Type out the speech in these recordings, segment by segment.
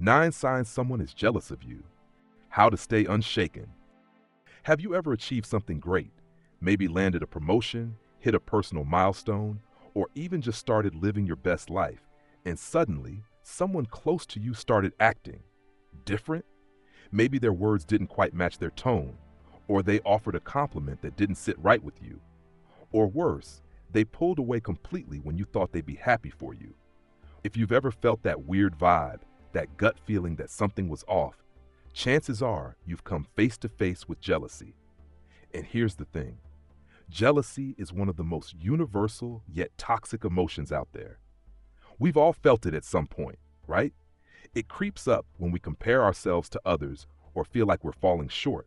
9 signs someone is jealous of you. How to stay unshaken. Have you ever achieved something great? Maybe landed a promotion, hit a personal milestone, or even just started living your best life, and suddenly someone close to you started acting different? Maybe their words didn't quite match their tone, or they offered a compliment that didn't sit right with you. Or worse, they pulled away completely when you thought they'd be happy for you. If you've ever felt that weird vibe, that gut feeling that something was off, chances are you've come face to face with jealousy. And here's the thing. Jealousy is one of the most universal yet toxic emotions out there. We've all felt it at some point, right? It creeps up when we compare ourselves to others or feel like we're falling short.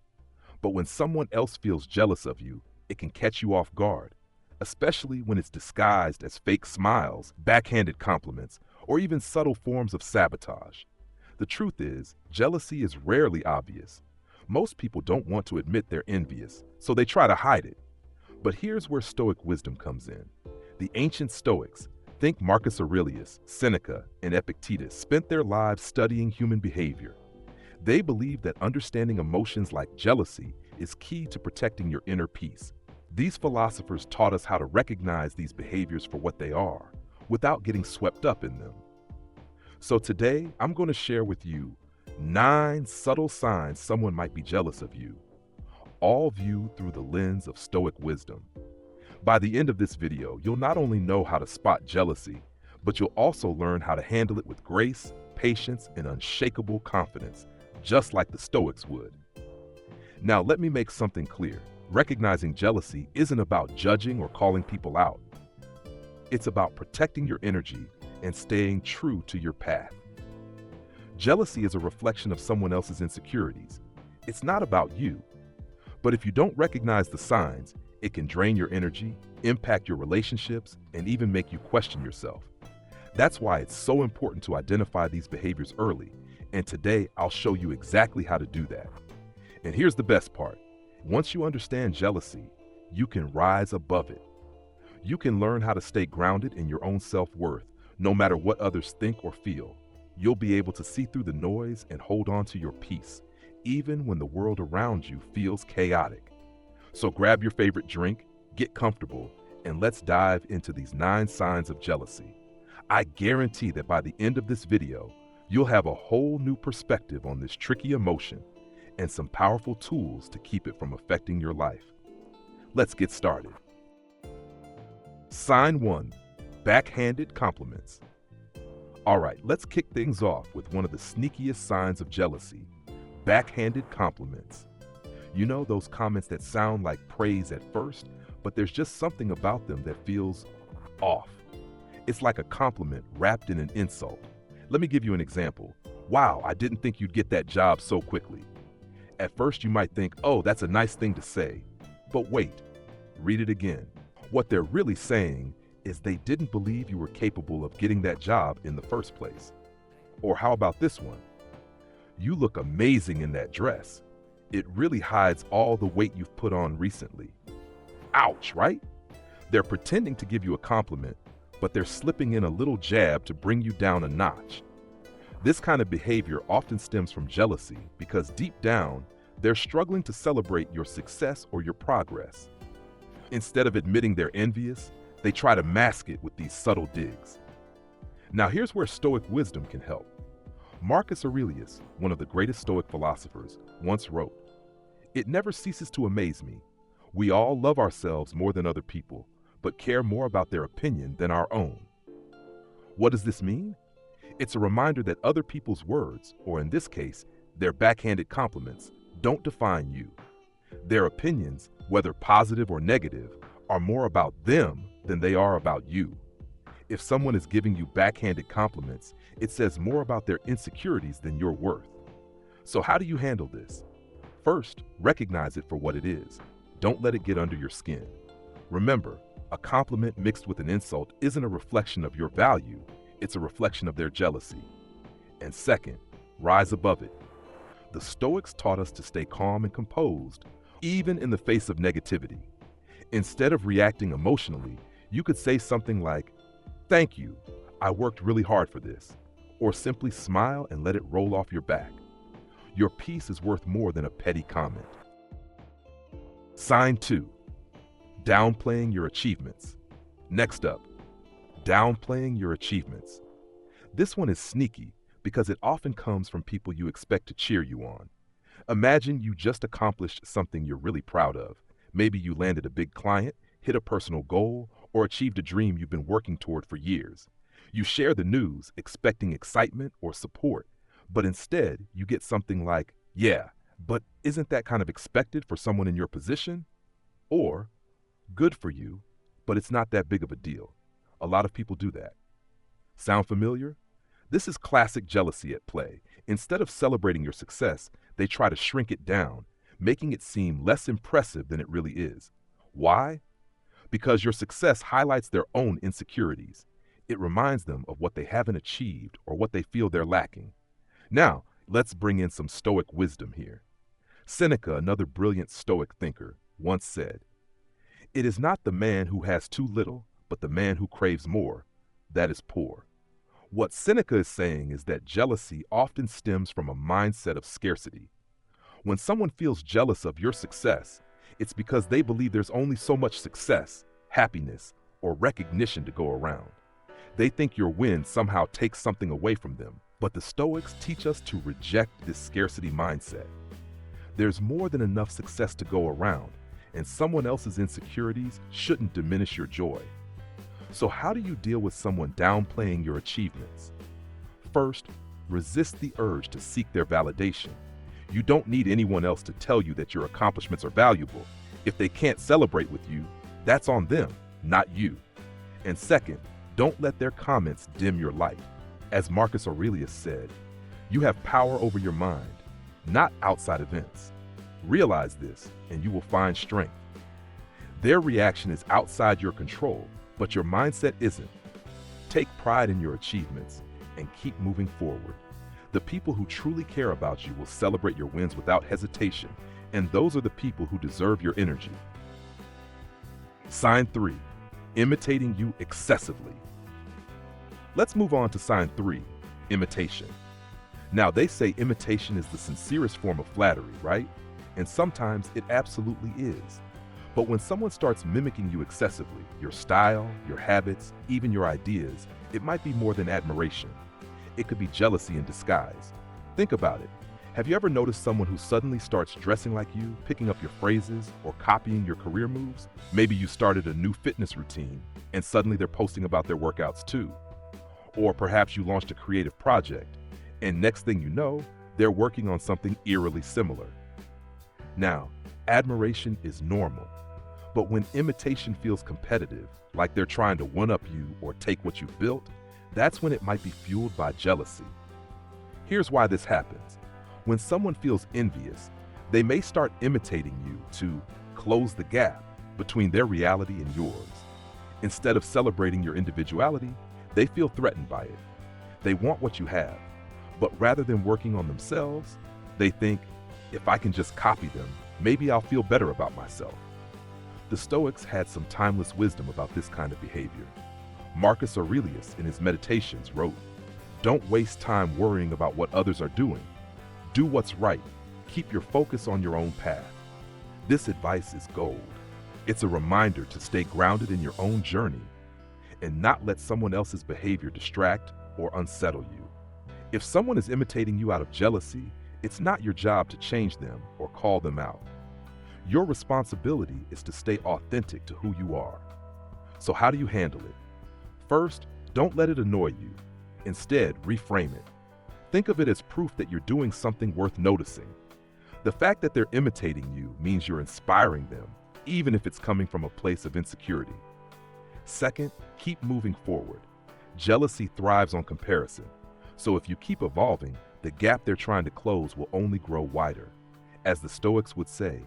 But when someone else feels jealous of you, it can catch you off guard, especially when it's disguised as fake smiles, backhanded compliments, or even subtle forms of sabotage. The truth is, jealousy is rarely obvious. Most people don't want to admit they're envious, so they try to hide it. But here's where Stoic wisdom comes in. The ancient Stoics, think Marcus Aurelius, Seneca, and Epictetus, spent their lives studying human behavior. They believed that understanding emotions like jealousy is key to protecting your inner peace. These philosophers taught us how to recognize these behaviors for what they are, without getting swept up in them. So today, I'm going to share with you 9 subtle signs someone might be jealous of you, all viewed through the lens of Stoic wisdom. By the end of this video, you'll not only know how to spot jealousy, but you'll also learn how to handle it with grace, patience, and unshakable confidence, just like the Stoics would. Now, let me make something clear. Recognizing jealousy isn't about judging or calling people out. It's about protecting your energy and staying true to your path. Jealousy is a reflection of someone else's insecurities. It's not about you. But if you don't recognize the signs, it can drain your energy, impact your relationships, and even make you question yourself. That's why it's so important to identify these behaviors early, and today I'll show you exactly how to do that. And here's the best part. Once you understand jealousy, you can rise above it. You can learn how to stay grounded in your own self-worth, no matter what others think or feel. You'll be able to see through the noise and hold on to your peace, even when the world around you feels chaotic. So grab your favorite drink, get comfortable, and let's dive into these 9 signs of jealousy. I guarantee that by the end of this video, you'll have a whole new perspective on this tricky emotion and some powerful tools to keep it from affecting your life. Let's get started. Sign 1, backhanded compliments. All right, let's kick things off with one of the sneakiest signs of jealousy, backhanded compliments. You know, those comments that sound like praise at first, but there's just something about them that feels off. It's like a compliment wrapped in an insult. Let me give you an example. Wow, I didn't think you'd get that job so quickly. At first you might think, oh, that's a nice thing to say. But wait, read it again. What they're really saying is they didn't believe you were capable of getting that job in the first place. Or how about this one? You look amazing in that dress. It really hides all the weight you've put on recently. Ouch, right? They're pretending to give you a compliment, but they're slipping in a little jab to bring you down a notch. This kind of behavior often stems from jealousy because deep down, they're struggling to celebrate your success or your progress. Instead of admitting they're envious, they try to mask it with these subtle digs. Now here's where Stoic wisdom can help. Marcus Aurelius, one of the greatest Stoic philosophers, once wrote, "It never ceases to amaze me. We all love ourselves more than other people, but care more about their opinion than our own." What does this mean? It's a reminder that other people's words, or in this case, their backhanded compliments, don't define you. Their opinions, whether positive or negative, are more about them than they are about you. If someone is giving you backhanded compliments, it says more about their insecurities than your worth. So how do you handle this? First, recognize it for what it is. Don't let it get under your skin. Remember, a compliment mixed with an insult isn't a reflection of your value, it's a reflection of their jealousy. And second, rise above it. The Stoics taught us to stay calm and composed, even in the face of negativity. Instead of reacting emotionally, you could say something like, "Thank you, I worked really hard for this." or simply smile and let it roll off your back. Your peace is worth more than a petty comment. Sign 2. Downplaying your achievements. Next up, downplaying your achievements. This one is sneaky because it often comes from people you expect to cheer you on. Imagine you just accomplished something you're really proud of. Maybe you landed a big client, hit a personal goal, or achieved a dream you've been working toward for years. You share the news expecting excitement or support, but instead you get something like, "Yeah, but isn't that kind of expected for someone in your position?" Or, "Good for you, but it's not that big of a deal." A lot of people do that. Sound familiar? This is classic jealousy at play. Instead of celebrating your success, they try to shrink it down, making it seem less impressive than it really is. Why? Because your success highlights their own insecurities. It reminds them of what they haven't achieved or what they feel they're lacking. Now, let's bring in some Stoic wisdom here. Seneca, another brilliant Stoic thinker, once said, "It is not the man who has too little, but the man who craves more, that is poor." What Seneca is saying is that jealousy often stems from a mindset of scarcity. When someone feels jealous of your success, it's because they believe there's only so much success, happiness, or recognition to go around. They think your win somehow takes something away from them, but the Stoics teach us to reject this scarcity mindset. There's more than enough success to go around, and someone else's insecurities shouldn't diminish your joy. So how do you deal with someone downplaying your achievements? First, resist the urge to seek their validation. You don't need anyone else to tell you that your accomplishments are valuable. If they can't celebrate with you, that's on them, not you. And second, don't let their comments dim your light. As Marcus Aurelius said, you have power over your mind, not outside events. Realize this, and you will find strength. Their reaction is outside your control, but your mindset isn't. Take pride in your achievements and keep moving forward. The people who truly care about you will celebrate your wins without hesitation, and those are the people who deserve your energy. Sign 3. Imitating you excessively. Let's move on to sign 3, imitation. Now, they say imitation is the sincerest form of flattery, right? And sometimes it absolutely is. But when someone starts mimicking you excessively, your style, your habits, even your ideas, it might be more than admiration. It could be jealousy in disguise. Think about it. Have you ever noticed someone who suddenly starts dressing like you, picking up your phrases, or copying your career moves? Maybe you started a new fitness routine, and suddenly they're posting about their workouts too. Or perhaps you launched a creative project, and next thing you know, they're working on something eerily similar. Now, admiration is normal. But when imitation feels competitive, like they're trying to one-up you or take what you've built, that's when it might be fueled by jealousy. Here's why this happens. When someone feels envious, they may start imitating you to close the gap between their reality and yours. Instead of celebrating your individuality, they feel threatened by it. They want what you have, but rather than working on themselves, they think, if I can just copy them, maybe I'll feel better about myself. The Stoics had some timeless wisdom about this kind of behavior. Marcus Aurelius, in his Meditations, wrote, "Don't waste time worrying about what others are doing. Do what's right. Keep your focus on your own path." This advice is gold. It's a reminder to stay grounded in your own journey and not let someone else's behavior distract or unsettle you. If someone is imitating you out of jealousy, it's not your job to change them or call them out. Your responsibility is to stay authentic to who you are. So how do you handle it? First, don't let it annoy you. Instead, reframe it. Think of it as proof that you're doing something worth noticing. The fact that they're imitating you means you're inspiring them, even if it's coming from a place of insecurity. Second, keep moving forward. Jealousy thrives on comparison. So if you keep evolving, the gap they're trying to close will only grow wider. As the Stoics would say,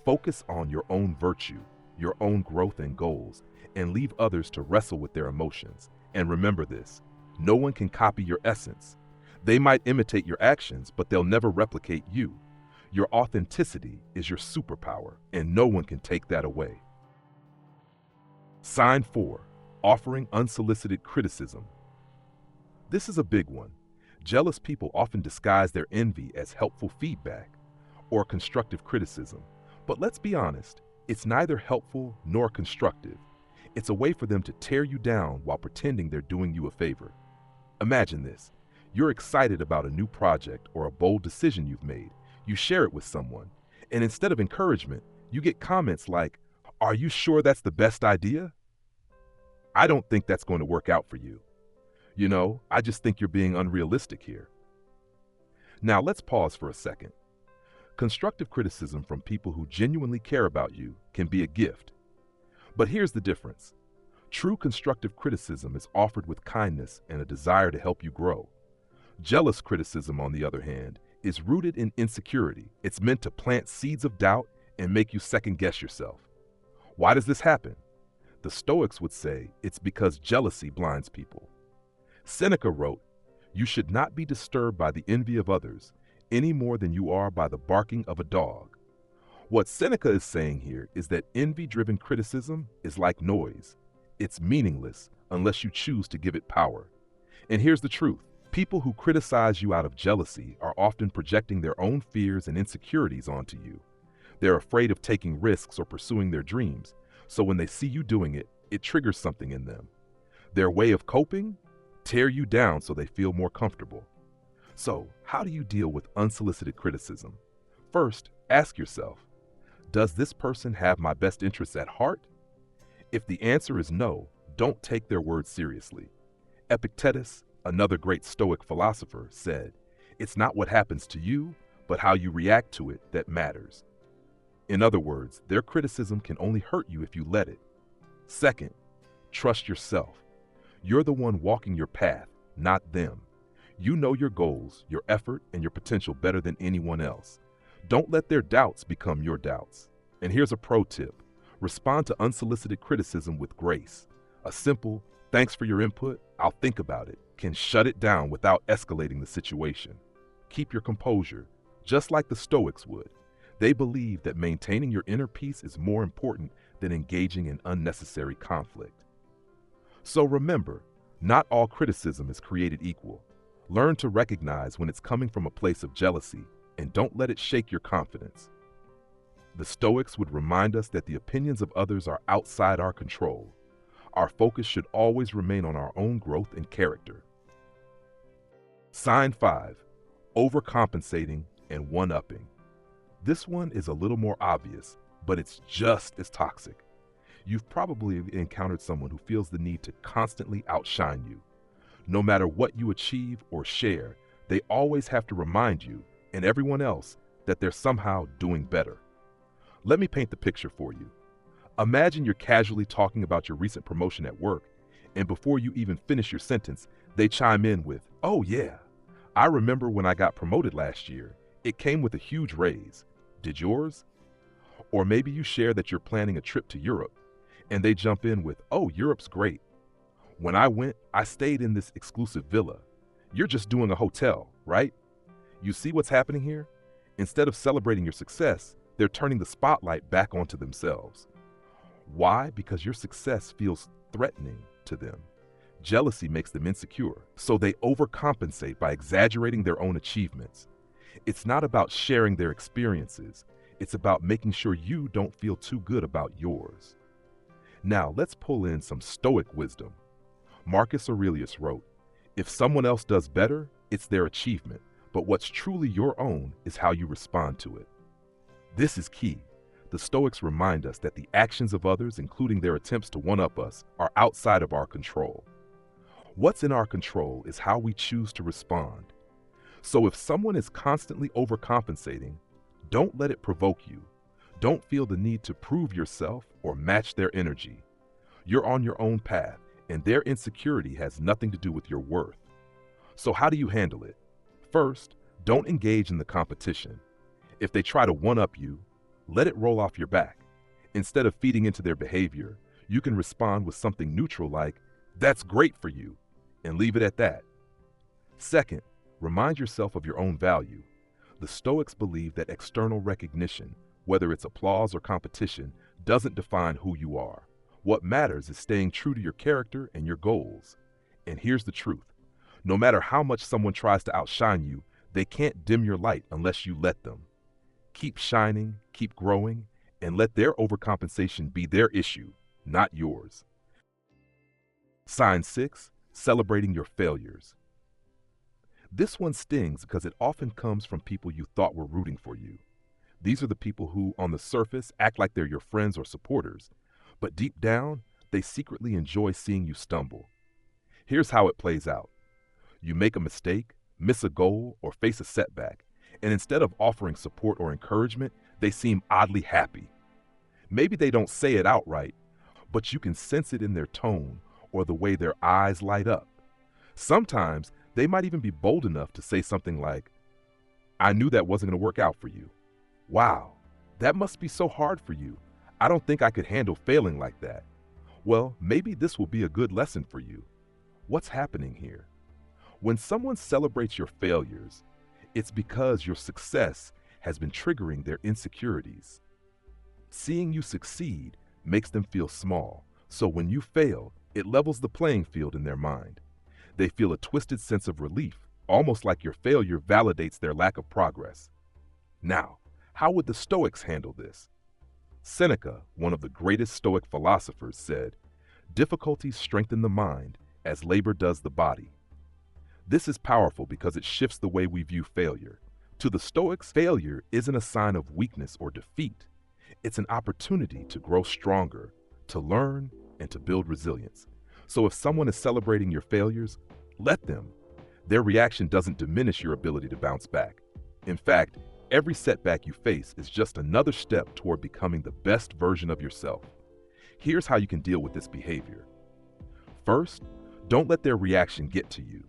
focus on your own virtue, your own growth and goals, and leave others to wrestle with their emotions. And remember this, no one can copy your essence. They might imitate your actions, but they'll never replicate you. Your authenticity is your superpower, and no one can take that away. Sign 4, offering unsolicited criticism. This is a big one. Jealous people often disguise their envy as helpful feedback or constructive criticism. But let's be honest, it's neither helpful nor constructive. It's a way for them to tear you down while pretending they're doing you a favor. Imagine this. You're excited about a new project or a bold decision you've made. You share it with someone, and instead of encouragement, you get comments like, "Are you sure that's the best idea? I don't think that's going to work out for you. I just think you're being unrealistic here." Now let's pause for a second. Constructive criticism from people who genuinely care about you can be a gift. But here's the difference. True constructive criticism is offered with kindness and a desire to help you grow. Jealous criticism, on the other hand, is rooted in insecurity. It's meant to plant seeds of doubt and make you second-guess yourself. Why does this happen? The Stoics would say it's because jealousy blinds people. Seneca wrote, "You should not be disturbed by the envy of others any more than you are by the barking of a dog." What Seneca is saying here is that envy-driven criticism is like noise. It's meaningless unless you choose to give it power. And here's the truth. People who criticize you out of jealousy are often projecting their own fears and insecurities onto you. They're afraid of taking risks or pursuing their dreams, so when they see you doing it, it triggers something in them. Their way of coping? Tear you down so they feel more comfortable. So, how do you deal with unsolicited criticism? First, ask yourself, does this person have my best interests at heart? If the answer is no, don't take their words seriously. Epictetus, another great Stoic philosopher, said, "It's not what happens to you, but how you react to it that matters." In other words, their criticism can only hurt you if you let it. Second, trust yourself. You're the one walking your path, not them. You know your goals, your effort, and your potential better than anyone else. Don't let their doubts become your doubts. And here's a pro tip. Respond to unsolicited criticism with grace. A simple, "Thanks for your input, I'll think about it," can shut it down without escalating the situation. Keep your composure, just like the Stoics would. They believe that maintaining your inner peace is more important than engaging in unnecessary conflict. So remember, not all criticism is created equal. Learn to recognize when it's coming from a place of jealousy, and don't let it shake your confidence. The Stoics would remind us that the opinions of others are outside our control. Our focus should always remain on our own growth and character. Sign 5, Overcompensating and One-Upping. This one is a little more obvious, but it's just as toxic. You've probably encountered someone who feels the need to constantly outshine you. No matter what you achieve or share, they always have to remind you and everyone else that they're somehow doing better. Let me paint the picture for you. Imagine you're casually talking about your recent promotion at work, and before you even finish your sentence, they chime in with, "Oh yeah, I remember when I got promoted last year. It came with a huge raise. Did yours?" Or maybe you share that you're planning a trip to Europe, and they jump in with, "Oh, Europe's great. When I went, I stayed in this exclusive villa. You're just doing a hotel, right?" You see what's happening here? Instead of celebrating your success, they're turning the spotlight back onto themselves. Why? Because your success feels threatening to them. Jealousy makes them insecure, so they overcompensate by exaggerating their own achievements. It's not about sharing their experiences. It's about making sure you don't feel too good about yours. Now, let's pull in some Stoic wisdom. Marcus Aurelius wrote, "If someone else does better, it's their achievement, but what's truly your own is how you respond to it." This is key. The Stoics remind us that the actions of others, including their attempts to one-up us, are outside of our control. What's in our control is how we choose to respond. So if someone is constantly overcompensating, don't let it provoke you. Don't feel the need to prove yourself or match their energy. You're on your own path, and their insecurity has nothing to do with your worth. So how do you handle it? First, don't engage in the competition. If they try to one-up you, let it roll off your back. Instead of feeding into their behavior, you can respond with something neutral like, "That's great for you," and leave it at that. Second, remind yourself of your own value. The Stoics believe that external recognition, whether it's applause or competition, doesn't define who you are. What matters is staying true to your character and your goals. And here's the truth. No matter how much someone tries to outshine you, they can't dim your light unless you let them. Keep shining, keep growing, and let their overcompensation be their issue, not yours. Sign 6, celebrating your failures. This one stings because it often comes from people you thought were rooting for you. These are the people who, on the surface, act like they're your friends or supporters, but deep down, they secretly enjoy seeing you stumble. Here's how it plays out. You make a mistake, miss a goal, or face a setback, and instead of offering support or encouragement, they seem oddly happy. Maybe they don't say it outright, but you can sense it in their tone or the way their eyes light up. Sometimes, they might even be bold enough to say something like, "I knew that wasn't going to work out for you. Wow, that must be so hard for you. I don't think I could handle failing like that." Well, maybe this will be a good lesson for you. What's happening here? When someone celebrates your failures, it's because your success has been triggering their insecurities. Seeing you succeed makes them feel small, so when you fail, it levels the playing field in their mind. They feel a twisted sense of relief, almost like your failure validates their lack of progress. Now, how would the Stoics handle this? Seneca, one of the greatest Stoic philosophers, said, "Difficulties strengthen the mind as labor does the body." This is powerful because it shifts the way we view failure. To the Stoics, failure isn't a sign of weakness or defeat. It's an opportunity to grow stronger, to learn, and to build resilience. So if someone is celebrating your failures, let them. Their reaction doesn't diminish your ability to bounce back. In fact, every setback you face is just another step toward becoming the best version of yourself. Here's how you can deal with this behavior. First, don't let their reaction get to you.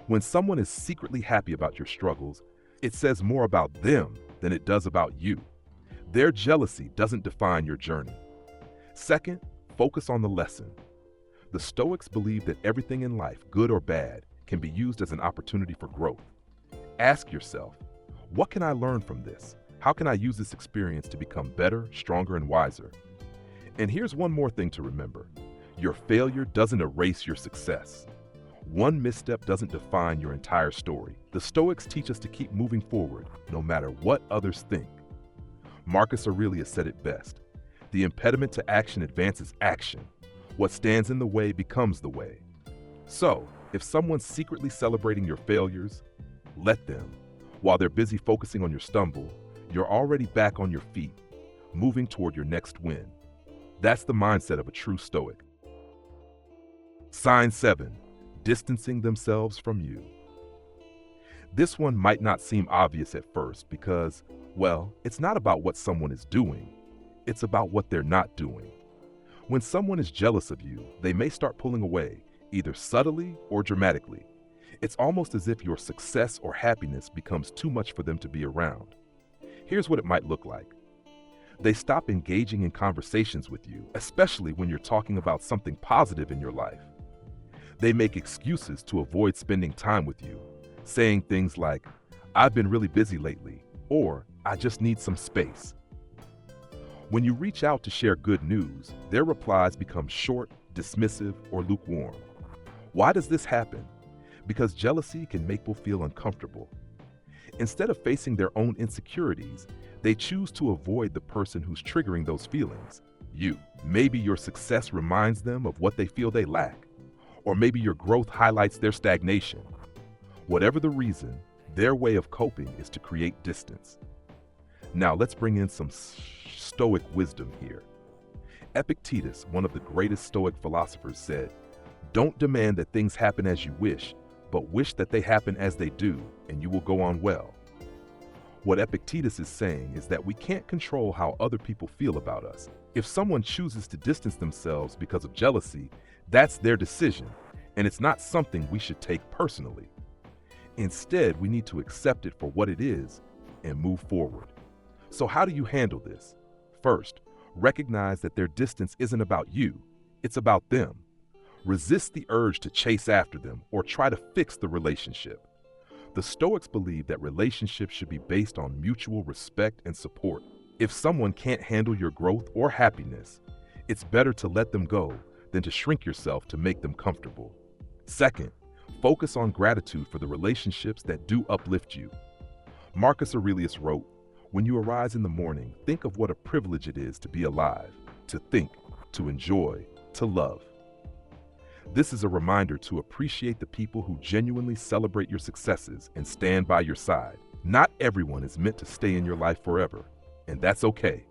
When someone is secretly happy about your struggles, it says more about them than it does about you. Their jealousy doesn't define your journey. Second, focus on the lesson. The Stoics believe that everything in life, good or bad, can be used as an opportunity for growth. Ask yourself, what can I learn from this? How can I use this experience to become better, stronger, and wiser? And here's one more thing to remember. Your failure doesn't erase your success. One misstep doesn't define your entire story. The Stoics teach us to keep moving forward, no matter what others think. Marcus Aurelius said it best. The impediment to action advances action. What stands in the way becomes the way. So, if someone's secretly celebrating your failures, let them. While they're busy focusing on your stumble, you're already back on your feet, moving toward your next win. That's the mindset of a true Stoic. Sign 7, distancing themselves from you. This one might not seem obvious at first because, well, it's not about what someone is doing. It's about what they're not doing. When someone is jealous of you, they may start pulling away, either subtly or dramatically. It's almost as if your success or happiness becomes too much for them to be around. Here's what it might look like. They stop engaging in conversations with you, especially when you're talking about something positive in your life. They make excuses to avoid spending time with you, saying things like, "I've been really busy lately," or "I just need some space." When you reach out to share good news, their replies become short, dismissive, or lukewarm. Why does this happen? Because jealousy can make people feel uncomfortable. Instead of facing their own insecurities, they choose to avoid the person who's triggering those feelings, you. Maybe your success reminds them of what they feel they lack, or maybe your growth highlights their stagnation. Whatever the reason, their way of coping is to create distance. Now let's bring in some Stoic wisdom here. Epictetus, one of the greatest Stoic philosophers, said, "Don't demand that things happen as you wish, but wish that they happen as they do, and you will go on well." What Epictetus is saying is that we can't control how other people feel about us. If someone chooses to distance themselves because of jealousy, that's their decision, and it's not something we should take personally. Instead, we need to accept it for what it is and move forward. So how do you handle this? First, recognize that their distance isn't about you, it's about them. Resist the urge to chase after them or try to fix the relationship. The Stoics believe that relationships should be based on mutual respect and support. If someone can't handle your growth or happiness, it's better to let them go than to shrink yourself to make them comfortable. Second, Focus on gratitude for the relationships that do uplift you. Marcus Aurelius wrote, "When you arise in the morning, think of what a privilege it is to be alive, to think, to enjoy, to love." This is a reminder to appreciate the people who genuinely celebrate your successes and stand by your side. Not everyone is meant to stay in your life forever, and that's okay.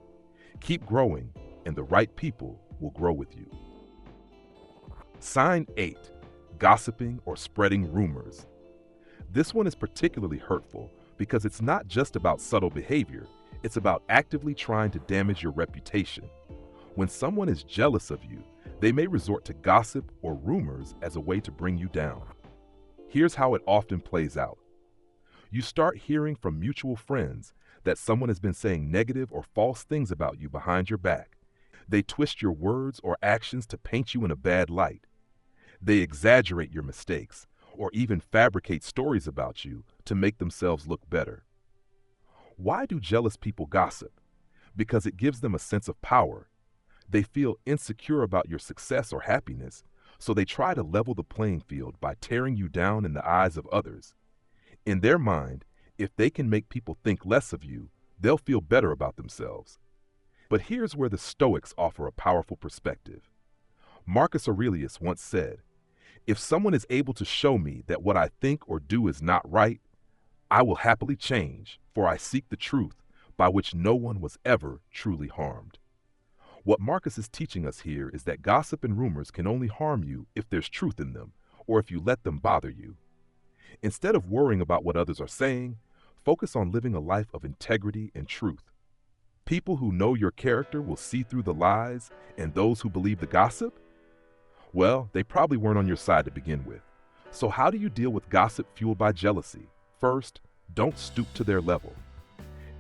Keep growing, and the right people will grow with you. Sign 8. Gossiping or spreading rumors. This one is particularly hurtful because it's not just about subtle behavior, it's about actively trying to damage your reputation. When someone is jealous of you, they may resort to gossip or rumors as a way to bring you down. Here's how it often plays out. You start hearing from mutual friends that someone has been saying negative or false things about you behind your back. They twist your words or actions to paint you in a bad light. They exaggerate your mistakes or even fabricate stories about you to make themselves look better. Why do jealous people gossip? Because it gives them a sense of power. They feel insecure about your success or happiness, so they try to level the playing field by tearing you down in the eyes of others. In their mind, if they can make people think less of you, they'll feel better about themselves. But here's where the Stoics offer a powerful perspective. Marcus Aurelius once said, "If someone is able to show me that what I think or do is not right, I will happily change, for I seek the truth, by which no one was ever truly harmed." What Marcus is teaching us here is that gossip and rumors can only harm you if there's truth in them, or if you let them bother you. Instead of worrying about what others are saying, focus on living a life of integrity and truth. People who know your character will see through the lies, and those who believe the gossip? Well, they probably weren't on your side to begin with. So how do you deal with gossip fueled by jealousy? First, don't stoop to their level.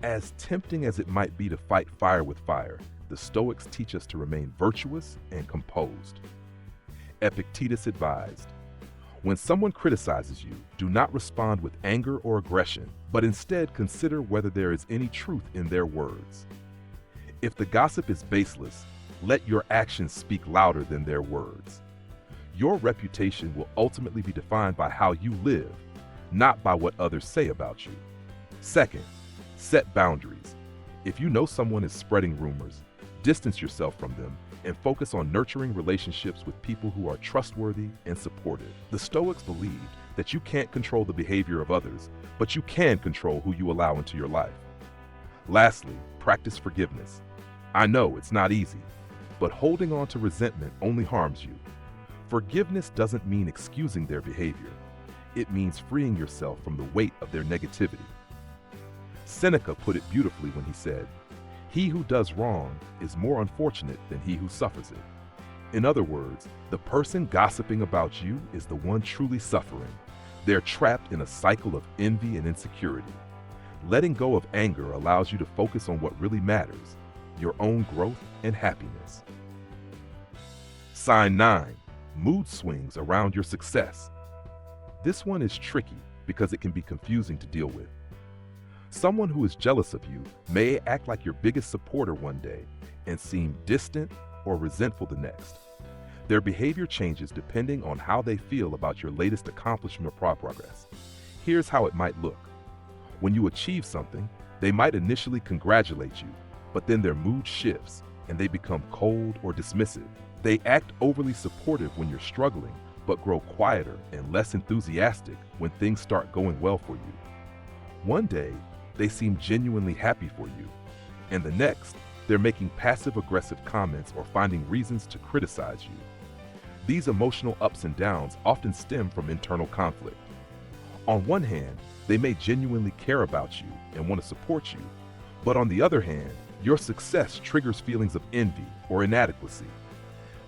As tempting as it might be to fight fire with fire, the Stoics teach us to remain virtuous and composed. Epictetus advised, "When someone criticizes you, do not respond with anger or aggression, but instead consider whether there is any truth in their words." If the gossip is baseless, let your actions speak louder than their words. Your reputation will ultimately be defined by how you live, not by what others say about you. Second, set boundaries. If you know someone is spreading rumors, distance yourself from them and focus on nurturing relationships with people who are trustworthy and supportive. The Stoics believed that you can't control the behavior of others, but you can control who you allow into your life. Lastly, practice forgiveness. I know it's not easy, but holding on to resentment only harms you. Forgiveness doesn't mean excusing their behavior. It means freeing yourself from the weight of their negativity. Seneca put it beautifully when he said, "He who does wrong is more unfortunate than he who suffers it." In other words, the person gossiping about you is the one truly suffering. They're trapped in a cycle of envy and insecurity. Letting go of anger allows you to focus on what really matters, your own growth and happiness. Sign 9. Mood swings around your success. This one is tricky because it can be confusing to deal with. Someone who is jealous of you may act like your biggest supporter one day and seem distant or resentful the next. Their behavior changes depending on how they feel about your latest accomplishment or progress. Here's how it might look. When you achieve something, they might initially congratulate you, but then their mood shifts and they become cold or dismissive. They act overly supportive when you're struggling, but grow quieter and less enthusiastic when things start going well for you. One day, they seem genuinely happy for you, and the next, they're making passive-aggressive comments or finding reasons to criticize you. These emotional ups and downs often stem from internal conflict. On one hand, they may genuinely care about you and want to support you, but on the other hand, your success triggers feelings of envy or inadequacy.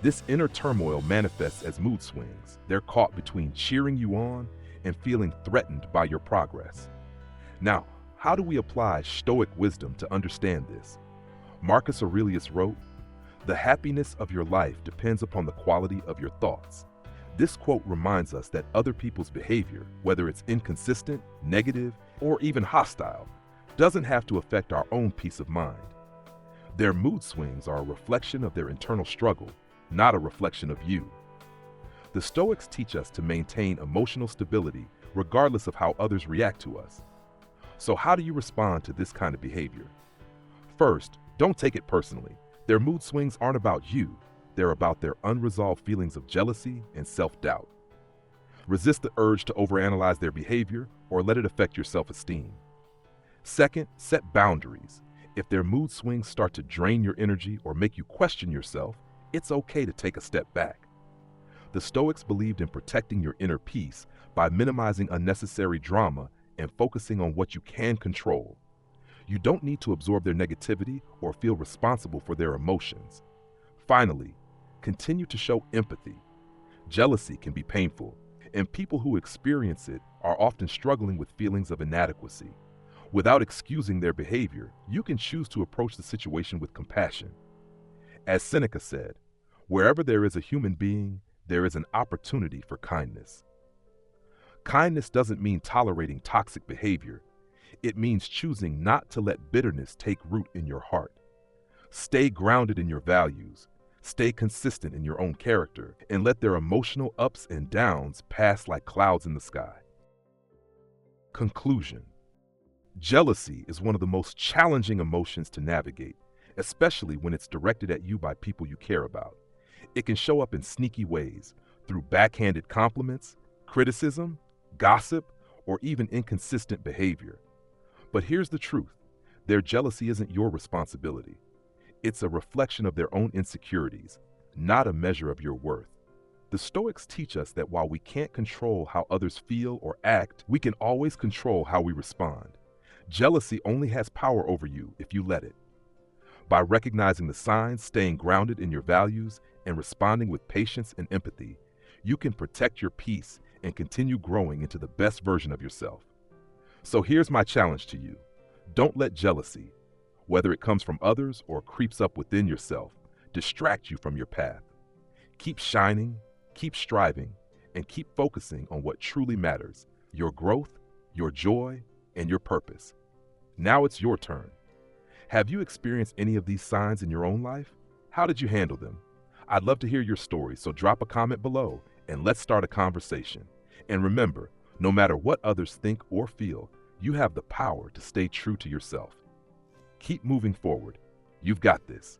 This inner turmoil manifests as mood swings. They're caught between cheering you on and feeling threatened by your progress. Now, how do we apply Stoic wisdom to understand this? Marcus Aurelius wrote, "The happiness of your life depends upon the quality of your thoughts." This quote reminds us that other people's behavior, whether it's inconsistent, negative, or even hostile, doesn't have to affect our own peace of mind. Their mood swings are a reflection of their internal struggle, not a reflection of you. The Stoics teach us to maintain emotional stability regardless of how others react to us. So how do you respond to this kind of behavior? First, don't take it personally. Their mood swings aren't about you. They're about their unresolved feelings of jealousy and self-doubt. Resist the urge to overanalyze their behavior or let it affect your self-esteem. Second, set boundaries. If their mood swings start to drain your energy or make you question yourself, it's okay to take a step back. The Stoics believed in protecting your inner peace by minimizing unnecessary drama and focusing on what you can control. You don't need to absorb their negativity or feel responsible for their emotions. Finally, continue to show empathy. Jealousy can be painful, and people who experience it are often struggling with feelings of inadequacy. Without excusing their behavior, you can choose to approach the situation with compassion. As Seneca said, wherever there is a human being, there is an opportunity for kindness. Kindness doesn't mean tolerating toxic behavior. It means choosing not to let bitterness take root in your heart. Stay grounded in your values, stay consistent in your own character, and let their emotional ups and downs pass like clouds in the sky. Conclusion. Jealousy is one of the most challenging emotions to navigate, especially when it's directed at you by people you care about. It can show up in sneaky ways, through backhanded compliments, criticism, gossip, or even inconsistent behavior. But here's the truth. Their jealousy isn't your responsibility. It's a reflection of their own insecurities, not a measure of your worth. The Stoics teach us that while we can't control how others feel or act, we can always control how we respond. Jealousy only has power over you if you let it. By recognizing the signs, staying grounded in your values, and responding with patience and empathy, you can protect your peace and continue growing into the best version of yourself. So here's my challenge to you. Don't let jealousy, whether it comes from others or creeps up within yourself, distract you from your path. Keep shining, keep striving, and keep focusing on what truly matters, your growth, your joy, and your purpose. Now it's your turn. Have you experienced any of these signs in your own life? How did you handle them? I'd love to hear your story, so drop a comment below and let's start a conversation. And remember, no matter what others think or feel, you have the power to stay true to yourself. Keep moving forward. You've got this.